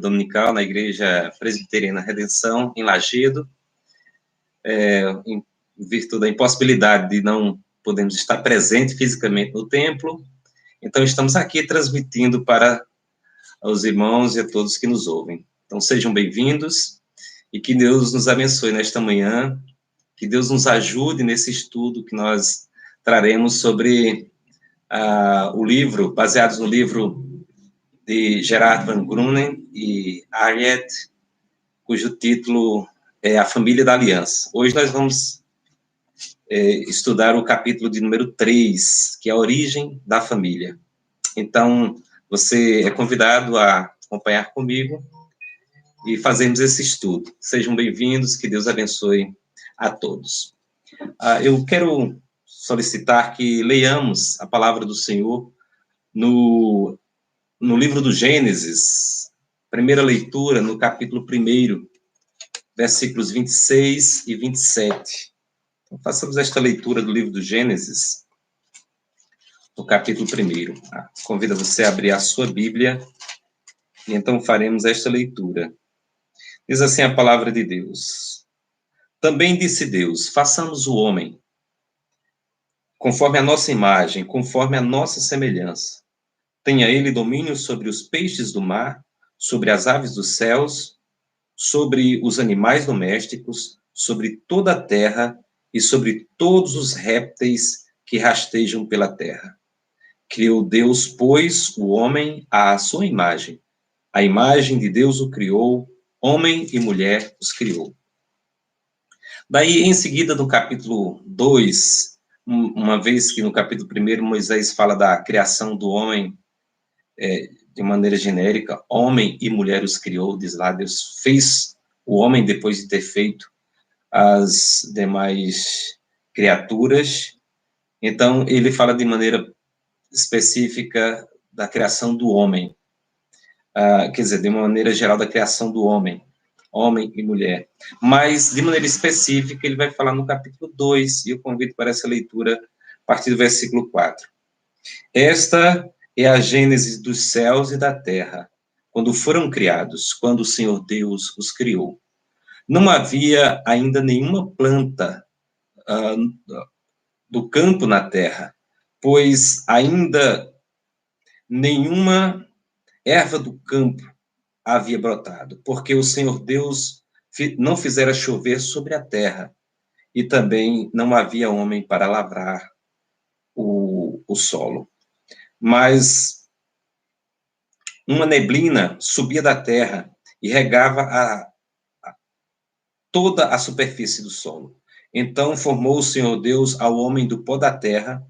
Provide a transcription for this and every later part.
dominical na Igreja Presbiteriana Redenção, em Lagedo, em virtude da impossibilidade de não podermos estar presente fisicamente no templo. Então, estamos aqui transmitindo para os irmãos e a todos que nos ouvem. Então, sejam bem-vindos e que Deus nos abençoe nesta manhã, que Deus nos ajude nesse estudo que nós traremos sobre o livro, baseados no livro de Gerard Van Grunen e Harriet, cujo título é A Família da Aliança. Hoje nós vamos estudar o capítulo de número 3, que é a origem da família. Então, você é convidado a acompanhar comigo e fazermos esse estudo. Sejam bem-vindos, que Deus abençoe a todos. Eu quero solicitar que leiamos a palavra do Senhor no livro do Gênesis, primeira leitura, no capítulo 1, versículos 26 e 27. Então, façamos esta leitura do livro do Gênesis, no capítulo 1. Convido você a abrir a sua Bíblia, e então faremos esta leitura. Diz assim a palavra de Deus. Também disse Deus, façamos o homem, conforme a nossa imagem, conforme a nossa semelhança. Tenha ele domínio sobre os peixes do mar, sobre as aves dos céus, sobre os animais domésticos, sobre toda a terra e sobre todos os répteis que rastejam pela terra. Criou Deus, pois, o homem à sua imagem. A imagem de Deus o criou, homem e mulher os criou. Daí, em seguida, no capítulo 2, uma vez que no capítulo 1 Moisés fala da criação do homem, de maneira genérica, homem e mulher os criou, diz lá, Deus fez o homem depois de ter feito as demais criaturas. Então, ele fala de maneira específica da criação do homem, quer dizer, de uma maneira geral da criação do homem e mulher. Mas, de maneira específica, ele vai falar no capítulo 2, e eu convido para essa leitura a partir do versículo 4. Esta é a gênese dos céus e da terra, quando foram criados, quando o Senhor Deus os criou. Não havia ainda nenhuma planta do campo na terra, pois ainda nenhuma erva do campo havia brotado, porque o Senhor Deus não fizera chover sobre a terra, e também não havia homem para lavrar o solo. Mas uma neblina subia da terra e regava toda a superfície do solo. Então formou o Senhor Deus ao homem do pó da terra,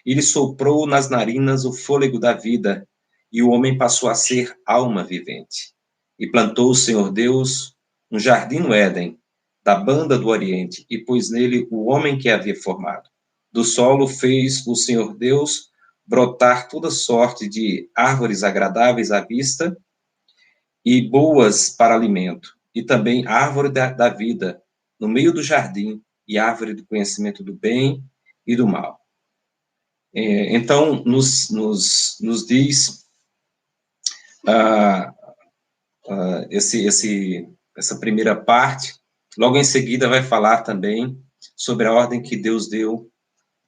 e lhe soprou nas narinas o fôlego da vida, e o homem passou a ser alma vivente. E plantou o Senhor Deus um jardim no Éden, da banda do Oriente, e pôs nele o homem que havia formado. Do solo fez o Senhor Deus brotar toda sorte de árvores agradáveis à vista e boas para alimento, e também árvore da vida no meio do jardim, e árvore do conhecimento do bem e do mal. Então, nos diz essa primeira parte. Logo em seguida vai falar também sobre a ordem que Deus deu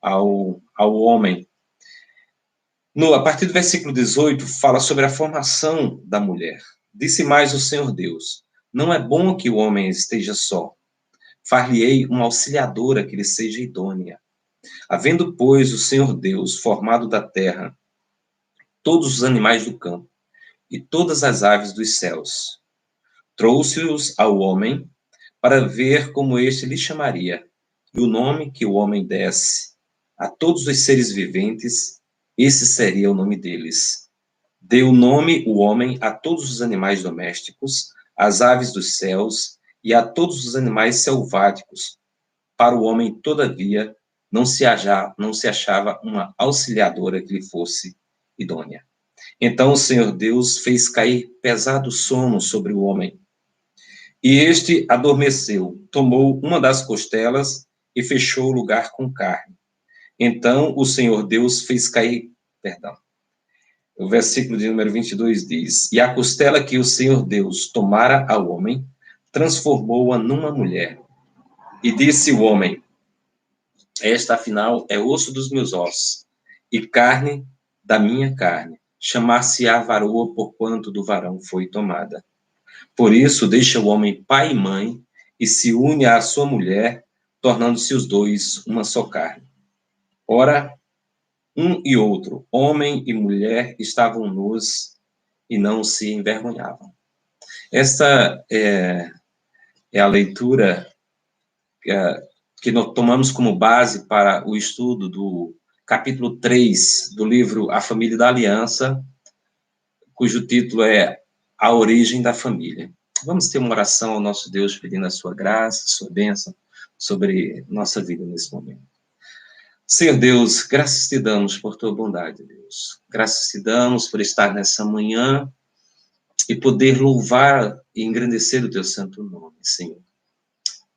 ao homem. A partir do versículo 18, fala sobre a formação da mulher. Disse mais o Senhor Deus, não é bom que o homem esteja só. Far-lhe-ei uma auxiliadora que lhe seja idônea. Havendo, pois, o Senhor Deus formado da terra todos os animais do campo e todas as aves dos céus, trouxe-os ao homem para ver como este lhe chamaria, e o nome que o homem desse a todos os seres viventes, esse seria o nome deles. Deu nome o homem a todos os animais domésticos, às aves dos céus e a todos os animais selváticos. Para o homem, todavia, não se achava uma auxiliadora que lhe fosse idônea. Então o Senhor Deus fez cair pesado sono sobre o homem. E este adormeceu, tomou uma das costelas e fechou o lugar com carne. Então o Senhor Deus fez cair, O versículo de número 22 diz: E a costela que o Senhor Deus tomara ao homem, transformou-a numa mulher. E disse o homem: Esta, afinal, é osso dos meus ossos, e carne da minha carne. Chamar-se-á varoa, porquanto do varão foi tomada. Por isso, deixa o homem pai e mãe, e se une à sua mulher, tornando-se os dois uma só carne. Ora, um e outro, homem e mulher, estavam nus e não se envergonhavam. Esta é a leitura que nós tomamos como base para o estudo do capítulo 3 do livro A Família da Aliança, cujo título é A Origem da Família. Vamos ter uma oração ao nosso Deus pedindo a sua graça, a sua bênção sobre nossa vida nesse momento. Senhor Deus, graças te damos por tua bondade, Deus. Graças te damos por estar nessa manhã e poder louvar e engrandecer o teu santo nome, Senhor.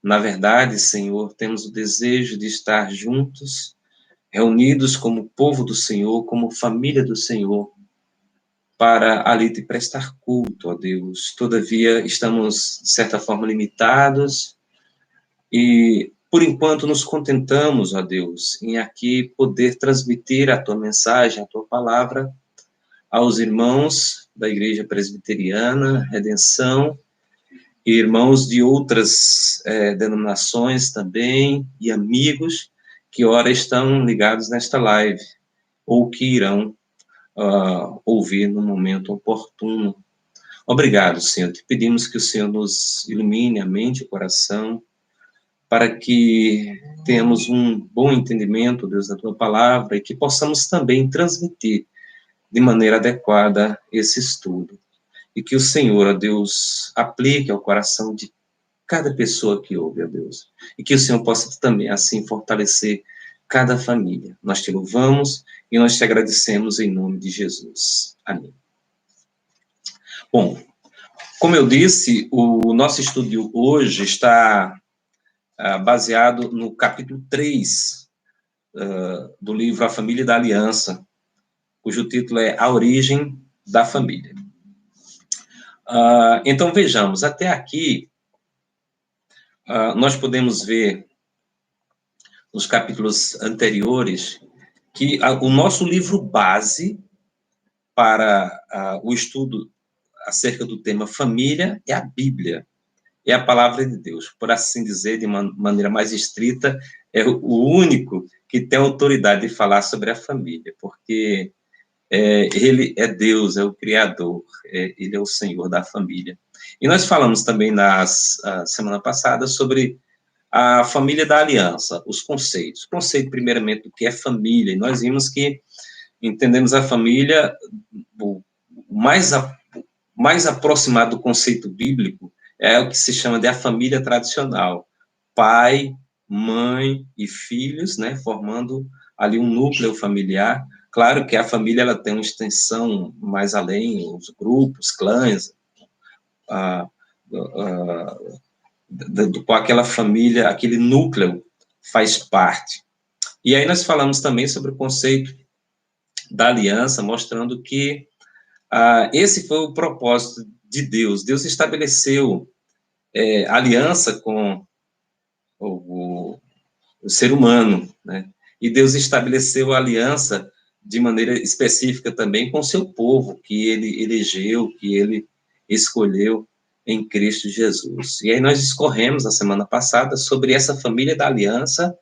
Na verdade, Senhor, temos o desejo de estar juntos, reunidos como povo do Senhor, como família do Senhor, para ali te prestar culto, ó Deus. Todavia, estamos, de certa forma, limitados e, por enquanto, nos contentamos, ó Deus, em aqui poder transmitir a tua mensagem, a tua palavra aos irmãos da Igreja Presbiteriana, Redenção, e irmãos de outras denominações também, e amigos que ora estão ligados nesta live, ou que irão ouvir no momento oportuno. Obrigado, Senhor. Te pedimos que o Senhor nos ilumine a mente e o coração, para que tenhamos um bom entendimento, Deus, da tua palavra, e que possamos também transmitir de maneira adequada esse estudo. E que o Senhor, ó Deus, aplique ao coração de cada pessoa que ouve, ó Deus. E que o Senhor possa também, assim, fortalecer cada família. Nós te louvamos e nós te agradecemos em nome de Jesus. Amém. Bom, como eu disse, o nosso estudo hoje está baseado no capítulo 3 do livro A Família da Aliança, cujo título é A Origem da Família. Então, vejamos, até aqui, nós podemos ver, nos capítulos anteriores, que o nosso livro base para o estudo acerca do tema família é a Bíblia, é a palavra de Deus. Por assim dizer, de maneira mais estrita, é o único que tem autoridade de falar sobre a família, porque ele é Deus, é o Criador, ele é o Senhor da família. E nós falamos também semana passada sobre a família da aliança, os conceitos. O conceito, primeiramente, do que é família, e nós vimos que entendemos a família mais aproximado do conceito bíblico é o que se chama de a família tradicional. Pai, mãe e filhos, né, formando ali um núcleo familiar. Claro que a família ela tem uma extensão mais além, os grupos, clãs, do qual aquela família, aquele núcleo faz parte. E aí nós falamos também sobre o conceito da aliança, mostrando que esse foi o propósito de Deus. Deus estabeleceu aliança com o ser humano, né? E Deus estabeleceu a aliança de maneira específica também com o seu povo, que ele elegeu, que ele escolheu em Cristo Jesus. E aí nós discorremos a semana passada sobre essa família da aliança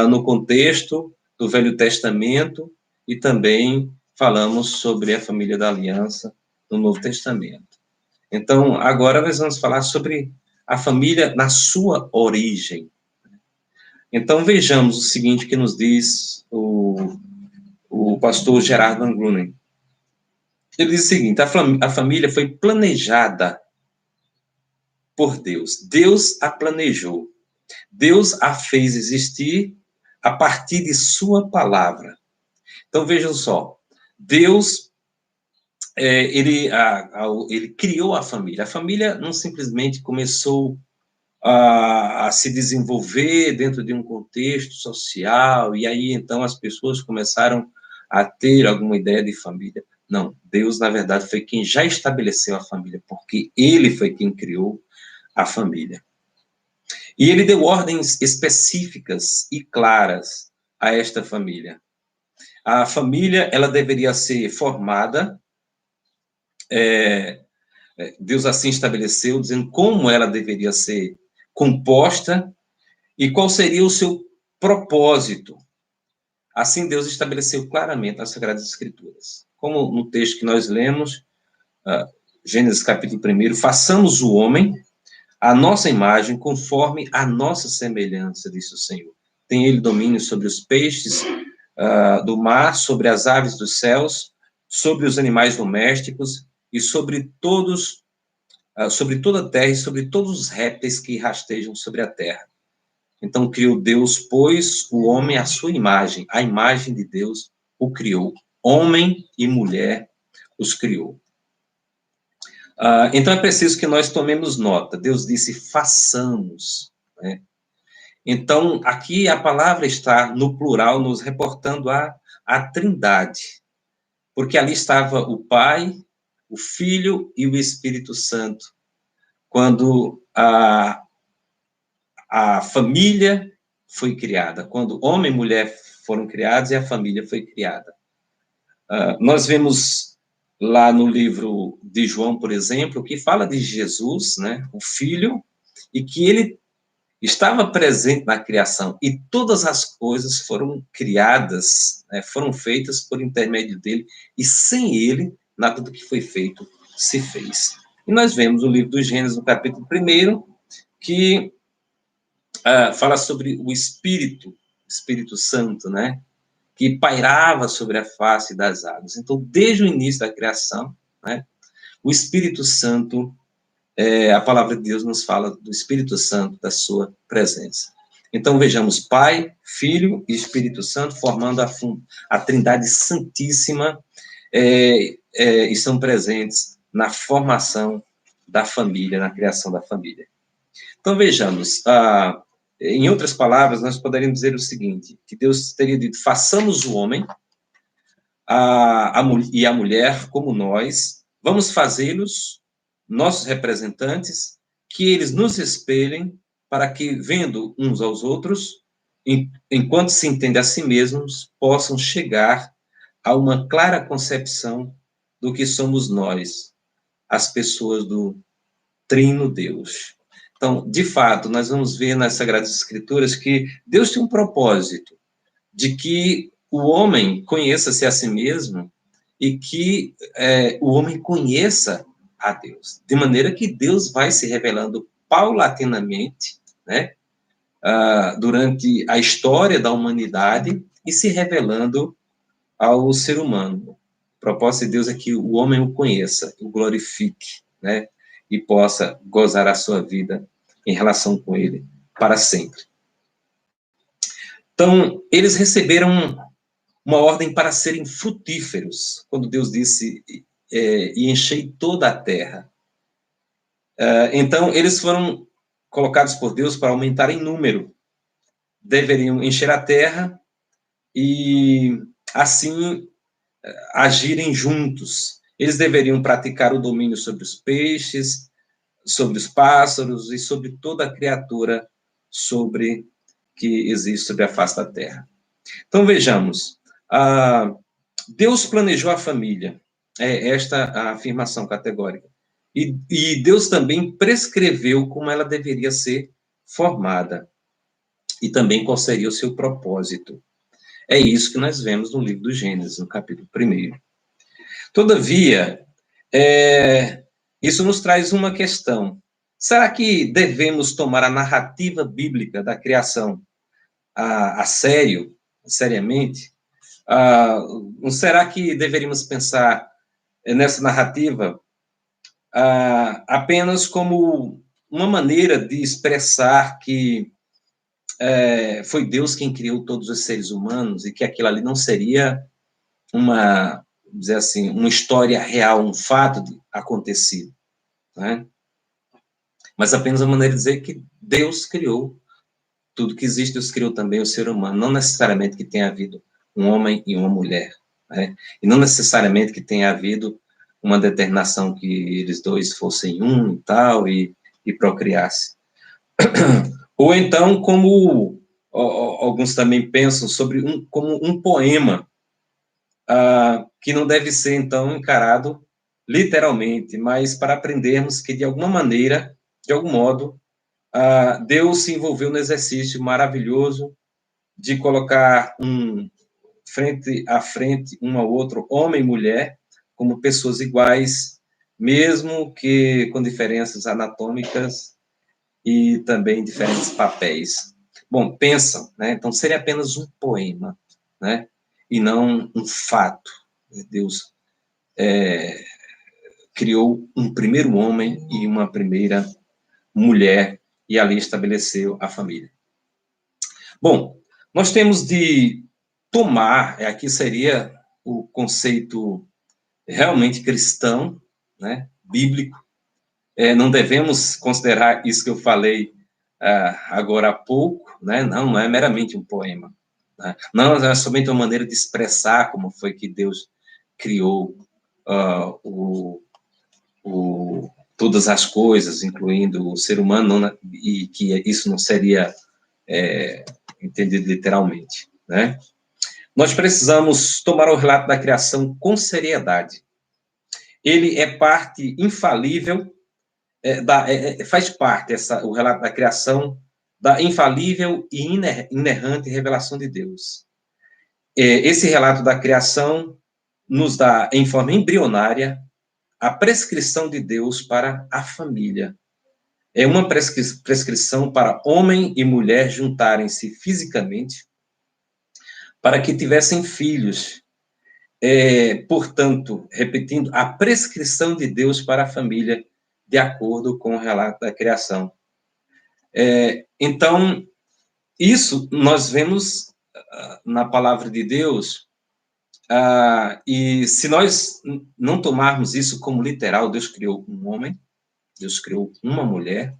no contexto do Velho Testamento e também falamos sobre a família da aliança no Novo Testamento. Então, agora nós vamos falar sobre a família na sua origem. Então, vejamos o seguinte que nos diz o pastor Gerard Van Grunen. Ele diz o seguinte: a família foi planejada por Deus. Deus a planejou. Deus a fez existir a partir de sua palavra. Então, vejam só. Deus, ele criou a família. A família não simplesmente começou a se desenvolver dentro de um contexto social, e aí, então, as pessoas começaram a ter alguma ideia de família. Não, Deus, na verdade, foi quem já estabeleceu a família, porque ele foi quem criou a família. E ele deu ordens específicas e claras a esta família. A família, ela deveria ser formada, Deus assim estabeleceu, dizendo como ela deveria ser composta e qual seria o seu propósito. Assim, Deus estabeleceu claramente nas Sagradas Escrituras. Como no texto que nós lemos, Gênesis capítulo 1, façamos o homem a nossa imagem, conforme a nossa semelhança, disse o Senhor. Tem ele domínio sobre os peixes do mar, sobre as aves dos céus, sobre os animais domésticos e sobre sobre toda a terra e sobre todos os répteis que rastejam sobre a terra. Então criou Deus, pois, o homem à sua imagem, a imagem de Deus o criou. Homem e mulher os criou. Então é preciso que nós tomemos nota. Deus disse, façamos. Né? Então, aqui a palavra está no plural, nos reportando a Trindade. Porque ali estava o Pai, o Filho e o Espírito Santo. Quando a família foi criada, quando homem e mulher foram criados e a família foi criada. Nós vemos lá no livro de João, por exemplo, que fala de Jesus, né, o Filho, e que ele estava presente na criação, e todas as coisas foram criadas, né, foram feitas por intermédio dele, e sem ele, nada do que foi feito se fez. E nós vemos no livro do Gênesis, no capítulo 1, que fala sobre o Espírito Santo, né, que pairava sobre a face das águas. Então, desde o início da criação, né, o Espírito Santo, a palavra de Deus nos fala do Espírito Santo, da sua presença. Então, vejamos, Pai, Filho e Espírito Santo formando a Trindade Santíssima, estão presentes na formação da família, na criação da família. Então, vejamos, em outras palavras, nós poderíamos dizer o seguinte, que Deus teria dito, façamos o homem e a mulher como nós, vamos fazê-los nossos representantes, que eles nos espelhem, para que, vendo uns aos outros, enquanto se entendem a si mesmos, possam chegar a uma clara concepção do que somos nós, as pessoas do Trino Deus. Então, de fato, nós vamos ver nas Sagradas Escrituras que Deus tem um propósito de que o homem conheça-se a si mesmo e que o homem conheça a Deus, de maneira que Deus vai se revelando paulatinamente, né, durante a história da humanidade e se revelando ao ser humano. O propósito de Deus é que o homem o conheça, o glorifique, né, e possa gozar a sua vida em relação com ele para sempre. Então, eles receberam uma ordem para serem frutíferos, quando Deus disse, e enchei toda a terra. Então, eles foram colocados por Deus para aumentar em número. Deveriam encher a terra e, assim, agirem juntos. Eles deveriam praticar o domínio sobre os peixes, sobre os pássaros e sobre toda a criatura que existe sobre a face da terra. Então, vejamos. Deus planejou a família. Esta a afirmação categórica. E Deus também prescreveu como ela deveria ser formada. E também qual seria o seu propósito. É isso que nós vemos no livro do Gênesis, no capítulo 1. Todavia, isso nos traz uma questão. Será que devemos tomar a narrativa bíblica da criação seriamente? Será que deveríamos pensar nessa narrativa apenas como uma maneira de expressar que foi Deus quem criou todos os seres humanos e que aquilo ali não seria uma história real, um fato acontecido, né? Mas apenas uma maneira de dizer que Deus criou tudo que existe, Deus criou também o ser humano, não necessariamente que tenha havido um homem e uma mulher, né? E não necessariamente que tenha havido uma determinação que eles dois fossem um e tal, e procriasse. Ou então, como alguns também pensam, como um poema, que não deve ser, então, encarado literalmente, mas para aprendermos que, de alguma maneira, de algum modo, Deus se envolveu no exercício maravilhoso de colocar frente a frente, um ao outro, homem e mulher, como pessoas iguais, mesmo que com diferenças anatômicas e também diferentes papéis. Bom, pensam, né? Então seria apenas um poema, né? E não um fato. Deus criou um primeiro homem e uma primeira mulher e ali estabeleceu a família. Bom, nós temos de tomar, aqui seria o conceito realmente cristão, né, bíblico. Não devemos considerar isso que eu falei agora há pouco, né, não é meramente um poema. Né, não é somente uma maneira de expressar como foi que Deus criou todas as coisas, incluindo o ser humano, não, e que isso não seria entendido literalmente, né? Nós precisamos tomar o relato da criação com seriedade. Ele é parte infalível, faz parte o relato da criação da infalível e inerrante revelação de Deus. Esse relato da criação nos dá, em forma embrionária, a prescrição de Deus para a família. É uma prescrição para homem e mulher juntarem-se fisicamente para que tivessem filhos. Portanto, repetindo, a prescrição de Deus para a família, de acordo com o relato da criação. Então, isso nós vemos na palavra de Deus, e se nós não tomarmos isso como literal, Deus criou um homem, Deus criou uma mulher,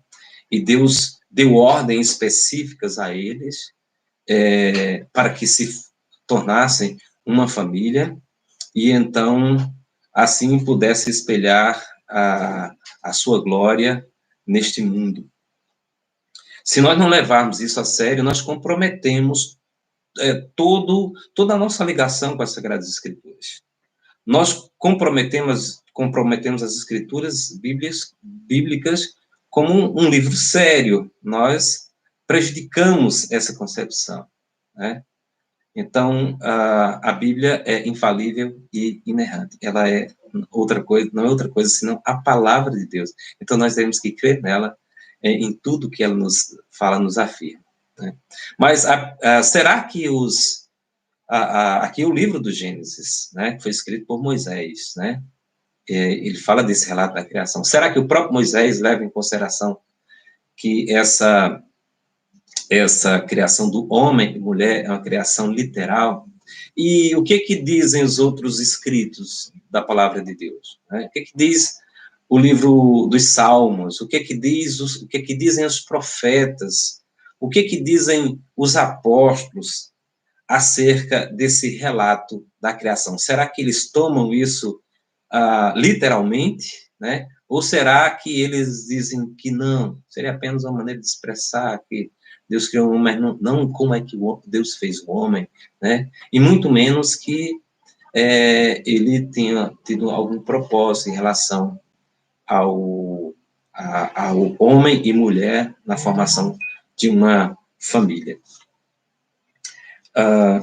e Deus deu ordens específicas a eles para que se tornassem uma família, e então, assim, pudesse espelhar a sua glória neste mundo. Se nós não levarmos isso a sério, nós comprometemos toda a nossa ligação com as Sagradas Escrituras. Nós comprometemos as Escrituras bíblicas como um livro sério. Nós prejudicamos essa concepção, né? Então, a Bíblia é infalível e inerrante. Ela é outra coisa, não é outra coisa senão a palavra de Deus. Então, nós temos que crer nela em tudo que ela nos fala, nos afirma. Né? Mas será que aqui é o livro do Gênesis, né, que foi escrito por Moisés, né? Ele fala desse relato da criação. Será que o próprio Moisés leva em consideração que essa criação do homem e mulher é uma criação literal? E o que dizem os outros escritos da palavra de Deus? Né? O que diz o livro dos Salmos? O que dizem os profetas? O que dizem os apóstolos acerca desse relato da criação? Será que eles tomam isso literalmente, né? Ou será que eles dizem que não? Seria apenas uma maneira de expressar que Deus criou um homem, mas não como é que Deus fez o homem, né? E muito menos que ele tenha tido algum propósito em relação ao homem e mulher na formação de uma família.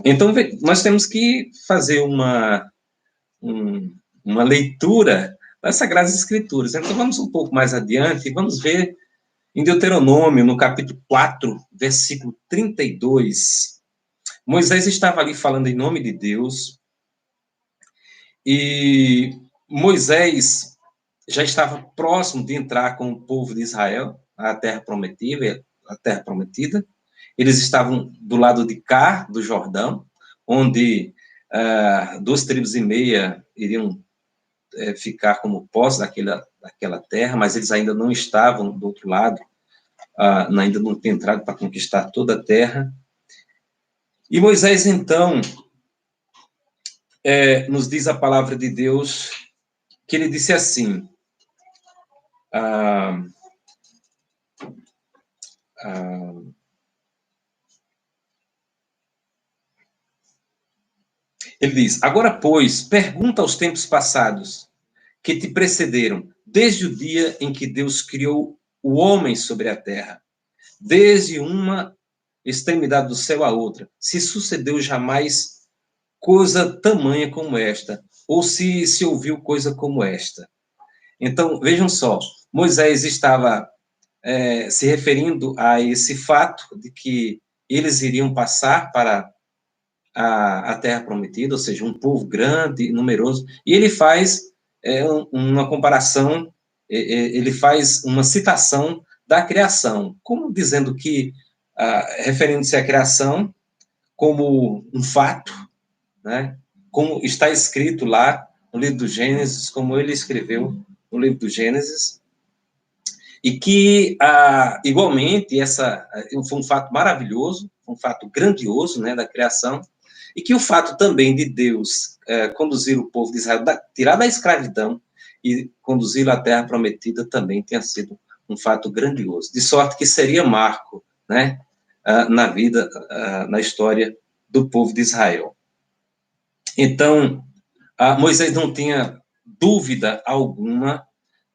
Então, nós temos que fazer uma leitura das Sagradas Escrituras. Então, vamos um pouco mais adiante e vamos ver em Deuteronômio, no capítulo 4, versículo 32. Moisés estava ali falando em nome de Deus, e Moisés já estava próximo de entrar com o povo de Israel à terra prometida. Eles estavam do lado de cá, do Jordão, onde 2,5 tribos iriam ficar como posse daquela terra, mas eles ainda não estavam do outro lado, ainda não tinham entrado para conquistar toda a terra. E Moisés, então, nos diz a palavra de Deus que ele disse assim, ele diz, agora, pois, pergunta aos tempos passados que te precederam, desde o dia em que Deus criou o homem sobre a terra, desde uma extremidade do céu à outra, se sucedeu jamais coisa tamanha como esta, ou se ouviu coisa como esta. Então, vejam só, Moisés estava se referindo a esse fato de que eles iriam passar para a Terra Prometida, ou seja, um povo grande e numeroso, e ele faz uma comparação, ele faz uma citação da criação, como dizendo que, referindo-se à criação como um fato, né, como está escrito lá no livro do Gênesis, como ele escreveu no livro do Gênesis, e que, igualmente, foi um fato maravilhoso, um fato grandioso, né, da criação, e que o fato também de Deus conduzir o povo de Israel, tirar da escravidão e conduzi-lo à terra prometida também tenha sido um fato grandioso, de sorte que seria marco, né, na vida, na história do povo de Israel. Então, Moisés não tinha dúvida alguma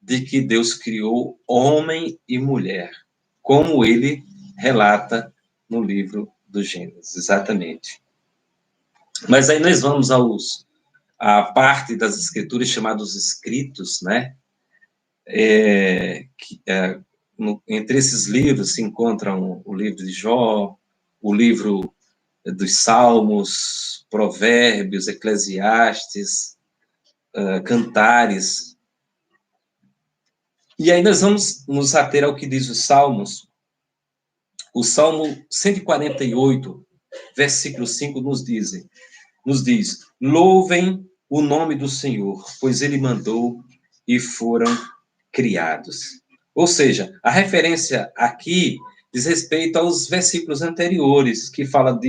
de que Deus criou homem e mulher, como ele relata no livro do Gênesis, exatamente. Mas aí nós vamos à parte das escrituras chamados escritos, né? Entre esses livros se encontram o livro de Jó, o livro dos Salmos, Provérbios, Eclesiastes, Cantares. E aí nós vamos nos ater ao que diz os Salmos. O Salmo 148, versículo 5, nos diz, louvem o nome do Senhor, pois ele mandou e foram criados. Ou seja, a referência aqui diz respeito aos versículos anteriores, que fala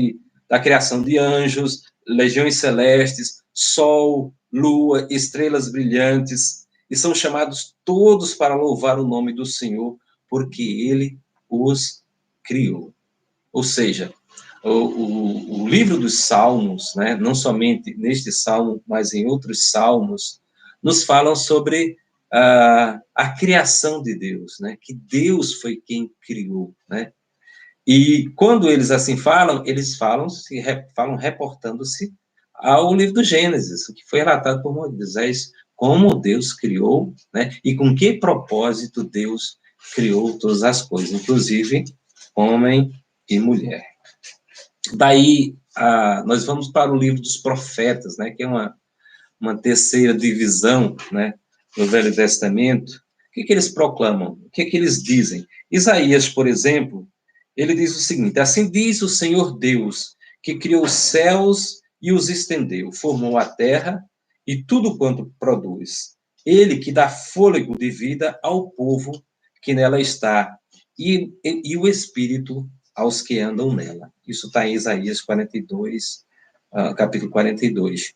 da criação de anjos, legiões celestes, sol, lua, estrelas brilhantes, e são chamados todos para louvar o nome do Senhor, porque ele os criou. Ou seja, o livro dos Salmos, né, não somente neste Salmo, mas em outros Salmos, nos falam sobre a criação de Deus, né, que Deus foi quem criou, né, e quando eles assim falam, eles falam reportando-se ao livro do Gênesis, que foi relatado por Moisés, como Deus criou, né, e com que propósito Deus criou todas as coisas, inclusive homem e mulher. Daí, nós vamos para o livro dos profetas, né, que é uma terceira divisão, né, do Velho Testamento. O que eles proclamam? O que eles dizem? Isaías, por exemplo, ele diz o seguinte, assim diz o Senhor Deus, que criou os céus e os estendeu, formou a terra e tudo quanto produz. Ele que dá fôlego de vida ao povo que nela está, e o Espírito aos que andam nela. Isso está em Isaías 42, capítulo 42.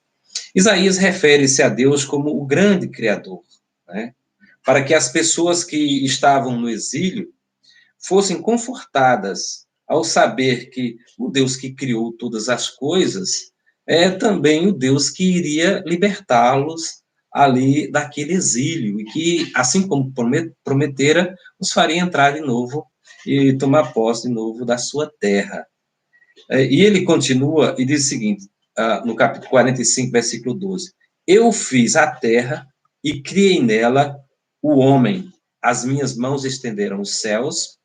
Isaías refere-se a Deus como o grande Criador, né? Para que as pessoas que estavam no exílio fossem confortadas ao saber que o Deus que criou todas as coisas é também o Deus que iria libertá-los ali daquele exílio, e que, assim como prometera, os faria entrar de novo e tomar posse de novo da sua terra. E ele continua e diz o seguinte, no capítulo 45, versículo 12, eu fiz a terra e criei nela o homem, as minhas mãos estenderam os céus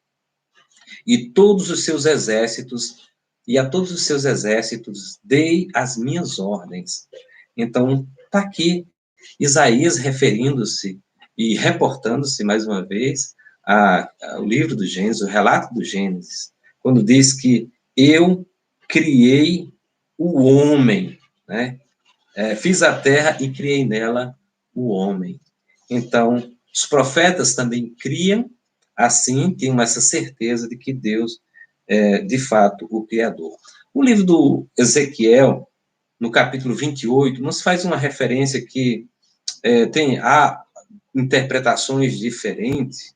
e todos os seus exércitos, e a todos os seus exércitos dei as minhas ordens. Então, está aqui Isaías referindo-se e reportando-se, mais uma vez, ao livro do Gênesis, o relato do Gênesis, quando diz que eu criei o homem, né? Fiz a terra e criei nela o homem. Então, os profetas também criam, assim, tinham essa certeza de que Deus é, de fato, o Criador. O livro do Ezequiel, no capítulo 28, nos faz uma referência que há interpretações diferentes,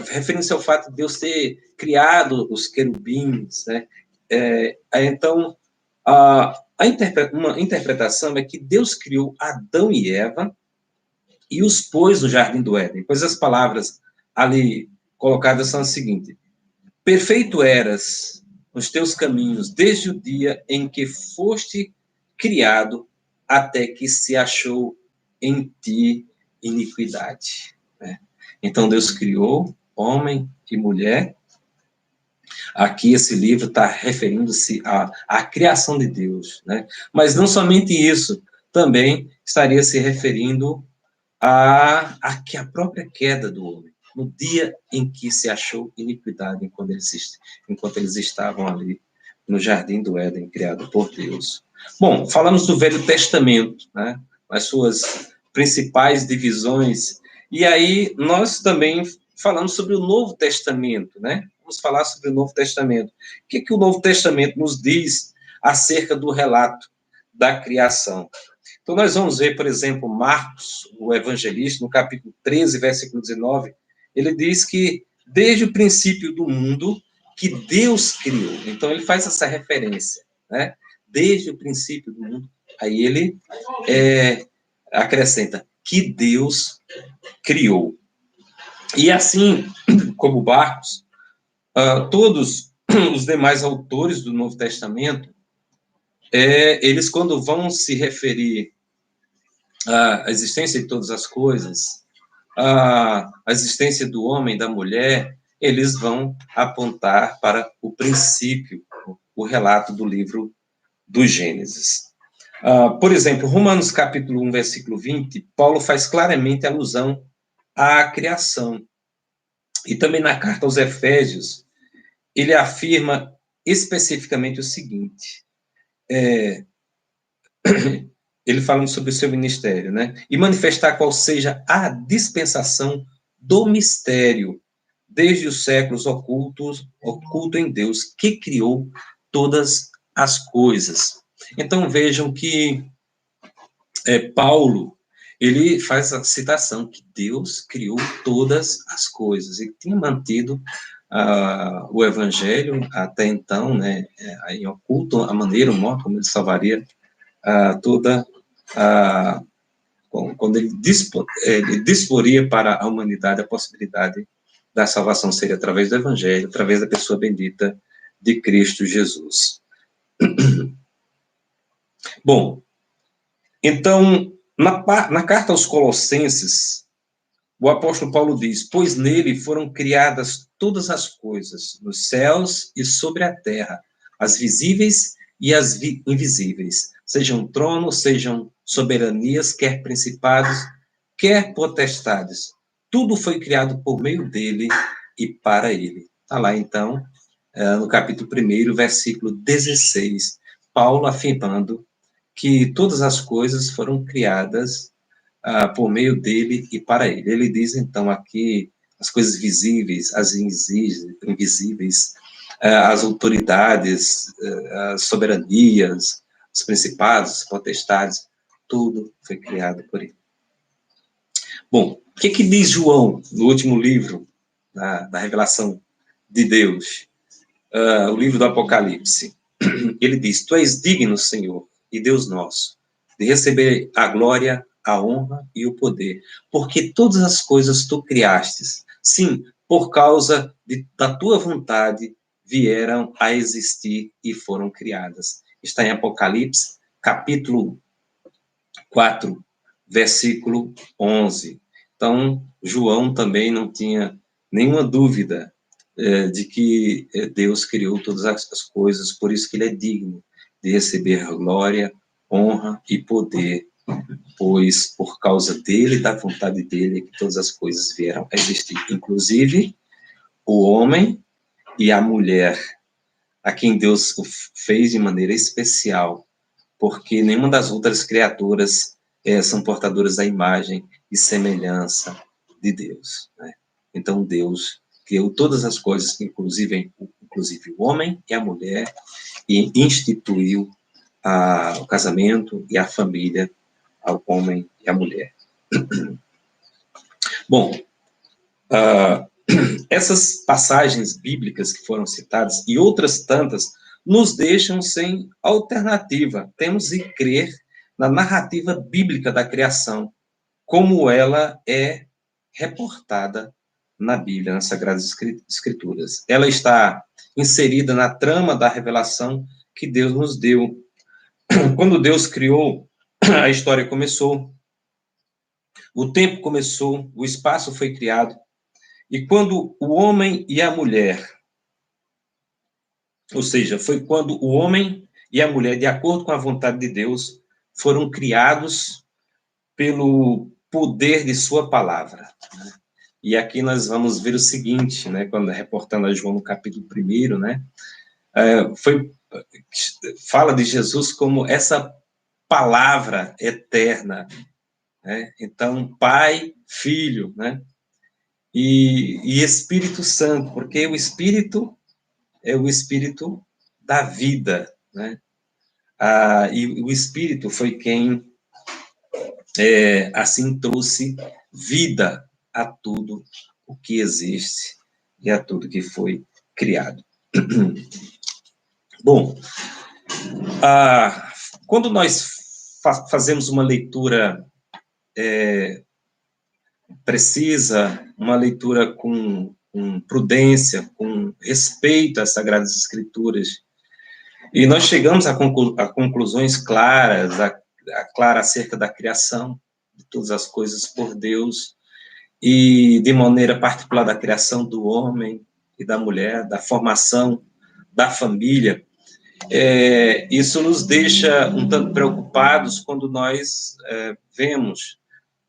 referindo-se ao fato de Deus ter criado os querubins, né? Então, uma interpretação é que Deus criou Adão e Eva e os pôs no jardim do Éden, pois as palavras ali colocadas são as seguintes: perfeito eras nos teus caminhos desde o dia em que foste criado até que se achou em ti iniquidade. Né? Então Deus criou homem e mulher. Aqui esse livro está referindo-se à criação de Deus, né? Mas não somente isso, também estaria se referindo à própria queda do homem, no dia em que se achou iniquidade, enquanto eles estavam ali no jardim do Éden, criado por Deus. Bom, falamos do Velho Testamento, né? As suas principais divisões, e aí nós também falamos sobre o Novo Testamento, né? Vamos falar sobre o Novo Testamento. O que o Novo Testamento nos diz acerca do relato da criação? Então, nós vamos ver, por exemplo, Marcos, o evangelista, no capítulo 13, versículo 19, ele diz que desde o princípio do mundo, que Deus criou. Então, ele faz essa referência, né? Desde o princípio do mundo. Aí ele acrescenta que Deus criou. E assim como Marcos, todos os demais autores do Novo Testamento, eles, quando vão se referir à existência de todas as coisas, à existência do homem e da mulher, eles vão apontar para o princípio, o relato do livro do Gênesis. Por exemplo, Romanos capítulo 1, versículo 20, Paulo faz claramente alusão à criação. E também na carta aos Efésios, ele afirma especificamente o seguinte, ele falando sobre o seu ministério, né? E manifestar qual seja a dispensação do mistério, desde os séculos oculto em Deus, que criou todas as coisas. Então, vejam que Paulo, ele faz a citação que Deus criou todas as coisas e tinha mantido o evangelho até então, né, em oculto, a maneira, o modo como ele salvaria toda quando ele disporia para a humanidade a possibilidade da salvação seria através do evangelho, através da pessoa bendita de Cristo Jesus. Bom, então, na carta aos Colossenses, o apóstolo Paulo diz: pois nele foram criadas todas as coisas, nos céus e sobre a terra, as visíveis e as invisíveis, sejam tronos, sejam soberanias, quer principados, quer potestades. Tudo foi criado por meio dele e para ele. Está lá, então, no capítulo 1, versículo 16, Paulo afirmando que todas as coisas foram criadas por meio dele e para ele. Ele diz, então, aqui, as coisas visíveis, as invisíveis, as autoridades, as soberanias, os principados, as potestades, tudo foi criado por ele. Bom, o que diz João no último livro da revelação de Deus? O livro do Apocalipse. Ele diz: tu és digno, Senhor, e Deus nosso, de receber a glória, a honra e o poder, porque todas as coisas tu criastes, sim, por causa da tua vontade, vieram a existir e foram criadas. Está em Apocalipse, capítulo 4, versículo 11. Então, João também não tinha nenhuma dúvida de que Deus criou todas as coisas, por isso que ele é digno de receber glória, honra e poder, pois por causa dele, da vontade dele, que todas as coisas vieram a existir, inclusive o homem e a mulher, a quem Deus fez de maneira especial, porque nenhuma das outras criaturas são portadoras da imagem e semelhança de Deus, né? Então Deus criou todas as coisas, inclusive o homem e a mulher, e instituiu o casamento e a família, ao homem e à mulher. Bom, essas passagens bíblicas que foram citadas e outras tantas nos deixam sem alternativa. Temos que crer na narrativa bíblica da criação, como ela é reportada na Bíblia, nas Sagradas Escrituras. Ela está inserida na trama da revelação que Deus nos deu. Quando Deus criou, a história começou, o tempo começou, o espaço foi criado, e quando o homem e a mulher, ou seja, foi quando o homem e a mulher, de acordo com a vontade de Deus, foram criados pelo poder de sua palavra. E aqui nós vamos ver o seguinte, né, quando reportando a João no capítulo 1, né, fala de Jesus como essa palavra eterna, né? Então, Pai, Filho, né, e Espírito Santo, porque o Espírito é o Espírito da vida, né? E o Espírito foi quem assim trouxe vida a tudo o que existe e a tudo que foi criado. Bom, quando nós fazemos uma leitura precisa, uma leitura com prudência, com respeito às Sagradas Escrituras, e nós chegamos a conclusões claras, clara acerca da criação de todas as coisas por Deus, e de maneira particular da criação do homem e da mulher, da formação da família. Isso nos deixa um tanto preocupados quando nós vemos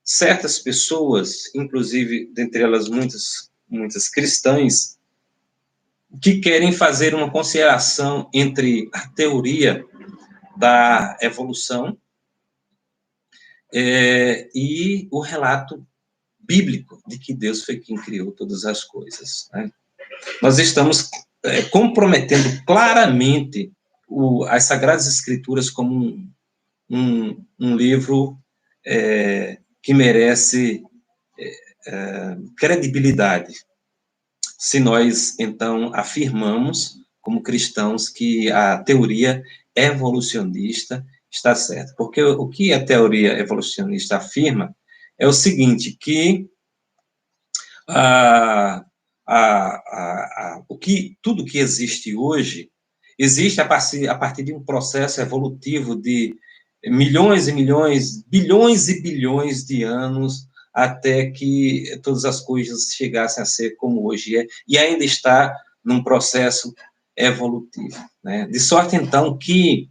certas pessoas, inclusive dentre elas muitas cristãs, que querem fazer uma conciliação entre a teoria da evolução e o relato bíblico de que Deus foi quem criou todas as coisas, né? Nós estamos comprometendo claramente as Sagradas Escrituras como um livro que merece credibilidade, se nós, então, afirmamos, como cristãos, que a teoria evolucionista está certa. Porque o que a teoria evolucionista afirma é o seguinte, que tudo que existe hoje existe a partir de um processo evolutivo de milhões e milhões, bilhões e bilhões de anos, até que todas as coisas chegassem a ser como hoje é, e ainda está num processo evolutivo, né? De sorte, então, que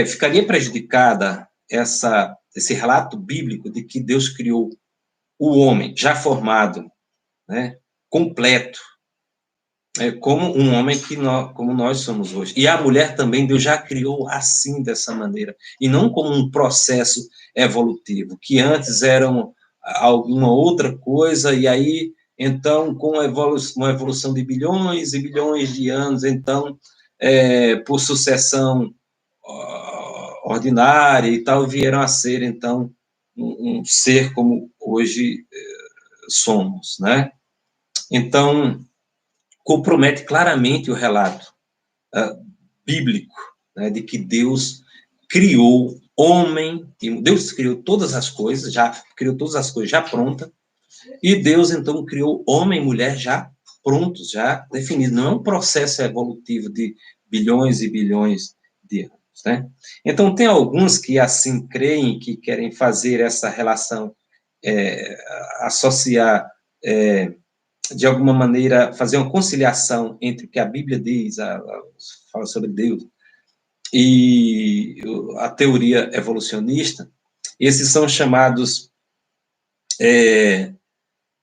ficaria prejudicada esse relato bíblico de que Deus criou o homem já formado, né, completo, como um homem como nós somos hoje. E a mulher também, Deus já criou assim, dessa maneira, e não como um processo evolutivo, que antes eram alguma outra coisa, e aí, então, com uma evolução de bilhões e bilhões de anos, então, por sucessão ordinária e tal, vieram a ser, então, um ser como hoje somos, né? Então, compromete claramente o relato bíblico, né, de que Deus criou homem, Deus criou todas as coisas, já criou todas as coisas já prontas, e Deus, então, criou homem e mulher já prontos, já definidos. Não é um processo evolutivo de bilhões e bilhões de anos, né? Então, tem alguns que assim creem, que querem fazer essa relação, associar de alguma maneira, fazer uma conciliação entre o que a Bíblia diz, fala sobre Deus, e a teoria evolucionista. Esses são chamados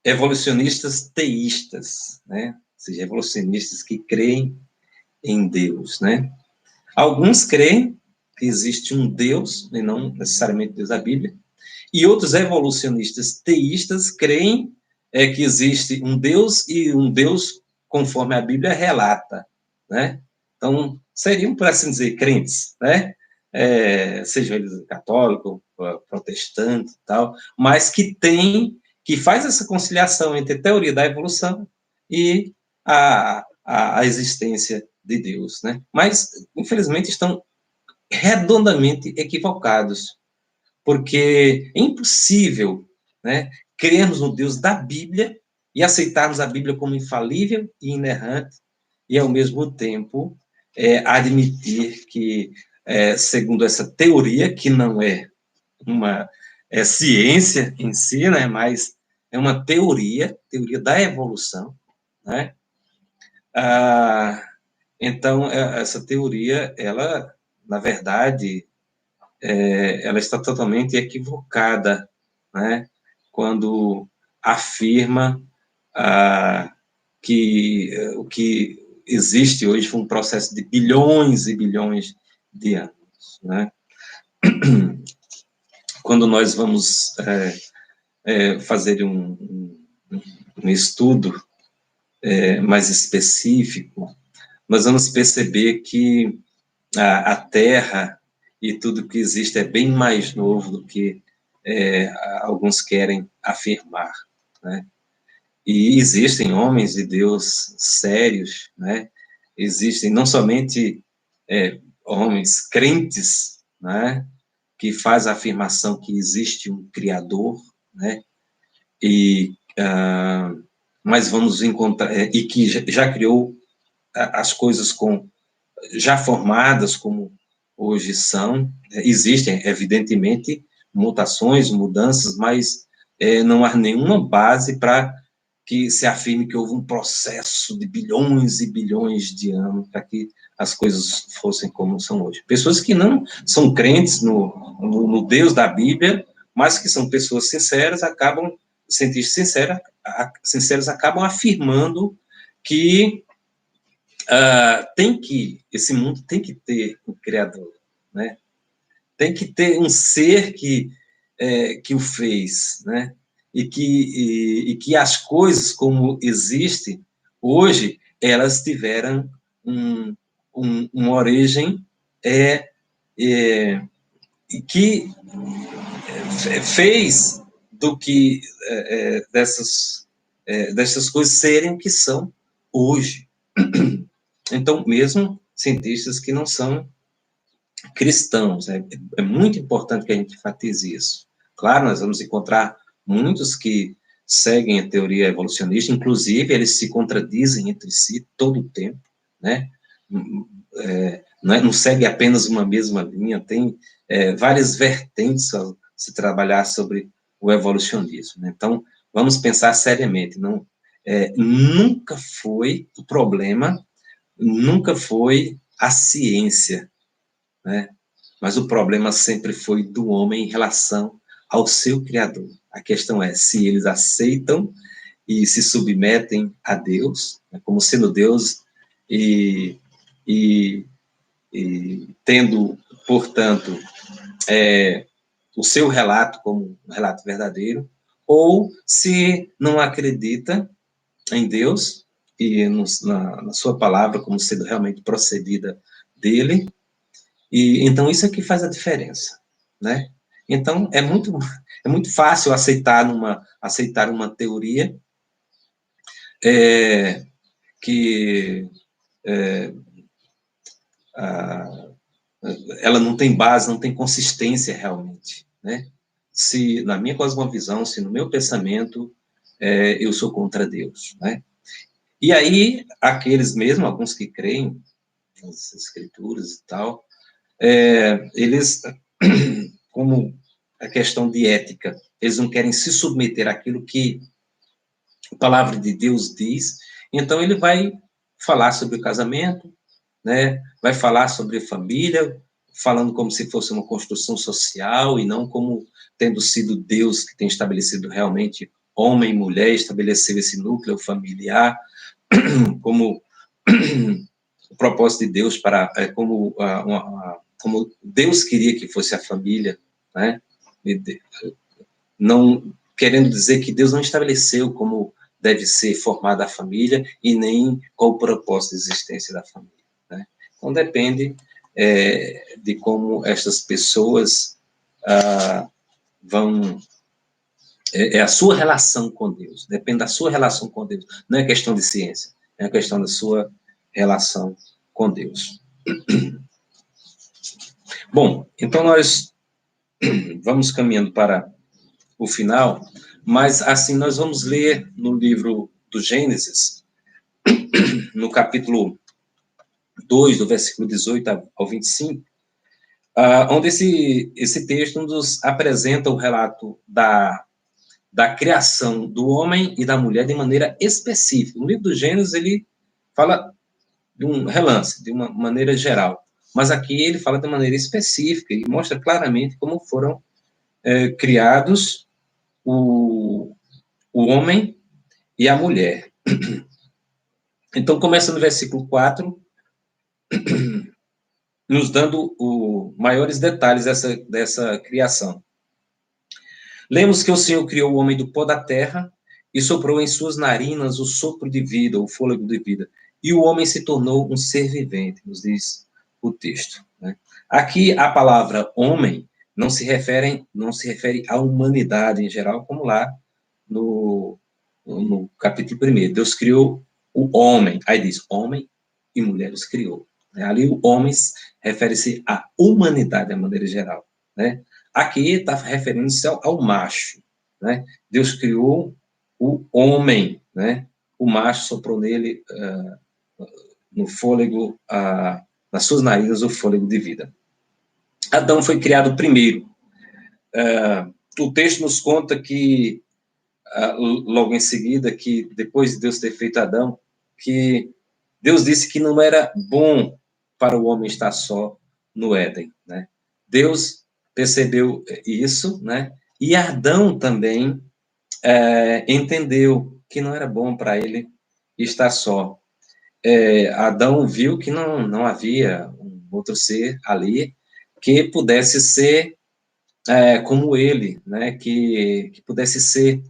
evolucionistas teístas, né? Ou seja, evolucionistas que creem em Deus, né? Alguns creem que existe um Deus, e não necessariamente Deus da Bíblia, e outros evolucionistas teístas creem que existe um Deus, e um Deus conforme a Bíblia relata, né? Então, seriam, por assim dizer, crentes, né? seja ele católico, protestante e tal, mas que faz essa conciliação entre a teoria da evolução e a existência de Deus, né? Mas, infelizmente, estão redondamente equivocados, porque é impossível, né, crermos no Deus da Bíblia e aceitarmos a Bíblia como infalível e inerrante, e, ao mesmo tempo, admitir que, segundo essa teoria, que não é uma ciência em si, né, mas é uma teoria da evolução, né? Então, essa teoria, ela, na verdade, ela está totalmente equivocada, né, quando afirma que o que existe hoje foi um processo de bilhões e bilhões de anos, né? Quando nós vamos fazer um estudo mais específico, nós vamos perceber que a Terra e tudo que existe é bem mais novo do que alguns querem afirmar, né? E existem homens de Deus sérios, né? Existem não somente homens crentes, né, que faz a afirmação que existe um Criador, né? E mas vamos encontrar e que já criou as coisas já formadas como hoje são. Existem, evidentemente, mutações, mudanças, mas não há nenhuma base para que se afirme que houve um processo de bilhões e bilhões de anos para que as coisas fossem como são hoje. Pessoas que não são crentes no Deus da Bíblia, mas que são pessoas sinceras, cientistas sinceros acabam afirmando que esse mundo tem que ter um criador, né? Tem que ter um ser que o fez, né? E que as coisas como existem hoje, elas tiveram uma origem que fez do que dessas coisas serem o que são hoje. Então, mesmo cientistas que não são cristãos, é muito importante que a gente enfatize isso. Claro, nós vamos encontrar muitos que seguem a teoria evolucionista, inclusive eles se contradizem entre si todo o tempo, né? Não segue apenas uma mesma linha, tem várias vertentes a se trabalhar sobre o evolucionismo, né? Então, vamos pensar seriamente, nunca foi o problema, nunca foi a ciência, né? Mas o problema sempre foi do homem em relação ao seu Criador. A questão é se eles aceitam e se submetem a Deus, né, como sendo Deus, e tendo, portanto, o seu relato como um relato verdadeiro, ou se não acredita em Deus e na sua palavra como sendo realmente procedida dele. E então isso é que faz a diferença, né? Então é muito fácil aceitar uma teoria que ela não tem base, não tem consistência realmente, né? Se na minha cosmovisão, se no meu pensamento eu sou contra Deus, né? E aí aqueles mesmo, alguns que creem nas escrituras e tal, eles, como a questão de ética, eles não querem se submeter àquilo que a palavra de Deus diz, então ele vai falar sobre o casamento, né? Vai falar sobre a família, falando como se fosse uma construção social e não como tendo sido Deus que tem estabelecido realmente homem e mulher, estabeleceu esse núcleo familiar como o propósito de Deus como Deus queria que fosse a família, né? Não querendo dizer que Deus não estabeleceu como deve ser formada a família e nem qual o propósito de existência da família, né? Então depende de como estas pessoas vão... É a sua relação com Deus, depende da sua relação com Deus. Não é questão de ciência, é questão da sua relação com Deus. Bom, então nós vamos caminhando para o final, mas assim nós vamos ler no livro do Gênesis, no capítulo 2, do versículo 18 ao 25, onde esse texto nos apresenta o relato da criação do homem e da mulher de maneira específica. No livro do Gênesis, ele fala de um relance, de uma maneira geral, mas aqui ele fala de maneira específica e mostra claramente como foram criados o homem e a mulher. Então, começa no versículo 4, nos dando maiores detalhes dessa criação. Lemos que o Senhor criou o homem do pó da terra e soprou em suas narinas o sopro de vida, o fôlego de vida. E o homem se tornou um ser vivente, nos diz o texto. Né? Aqui, a palavra homem não se refere à humanidade em geral, como lá no capítulo 1. Deus criou o homem. Aí diz, homem e mulher os criou. Ali o homem refere-se à humanidade, de maneira geral. Né? Aqui está referindo-se ao macho. Né? Deus criou o homem. Né? O macho soprou nele, no fôlego, nas suas narinas, o fôlego de vida. Adão foi criado primeiro. O texto nos conta que, logo em seguida, que depois de Deus ter feito Adão, que Deus disse que não era bom para o homem estar só no Éden, né? Deus percebeu isso, né? E Adão também entendeu que não era bom para ele estar só. Adão viu que não havia um outro ser ali que pudesse ser como ele, né? Que pudesse ser